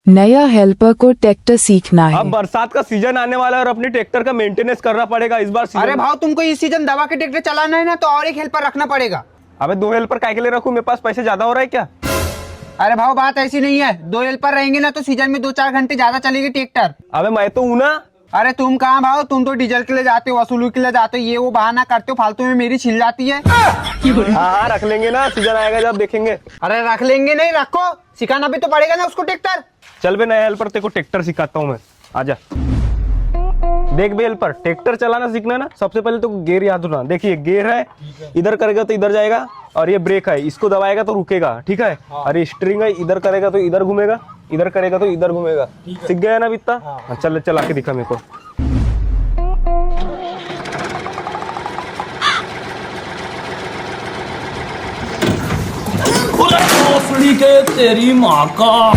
नया हेल्पर को ट्रैक्टर सीखना है। अब बरसात का सीजन आने वाला है और अपने ट्रैक्टर का मेंटेनेंस करना पड़ेगा इस बार अरे भाव तुमको इस सीजन दवा के ट्रैक्टर चलाना है ना, तो और एक हेल्पर रखना पड़ेगा। अबे 2 हेल्पर काय के लिए रखूं? मेरे पास पैसे ज्यादा हो रहा है क्या? अरे भाव बात ऐसी नहीं है, 2 हेल्पर रहेंगे ना तो सीजन में 2-4 घंटे ज्यादा चलेगी ट्रैक्टर। अबे मैं तो हूं ना। अरे तुम कहाँ भाव, तुम तो डीजल के लिए जाते हो, वसूली के लिए जाते हो, ये वो बहाना करते हो, फालतू में मेरी छिल जाती है। हाँ रख लेंगे ना, सीजन आएगा जब देखेंगे। अरे रख लेंगे नहीं, रखो, सिखाना भी तो पड़ेगा ना उसको ट्रैक्टर। चल बे नया हेल्पर, तेरे को ट्रैक्टर सिखाता हूँ मैं, आजा। देख बे हेल्पर, ट्रैक्टर चलाना सीखना ना, सबसे पहले तो गियर याद होना। देखिए गियर है, इधर करेगा तो इधर जाएगा, और ये ब्रेक है, इसको दबाएगा तो रुकेगा, ठीक है। और ये स्टीयरिंग है, इधर करेगा तो इधर घूमेगा, इधर करेगा तो इधर घूमेगा। सीख गया ना बित्ता? हाँ, चल चला के दिखा मेरे को। भोसड़ी के तेरी माँ का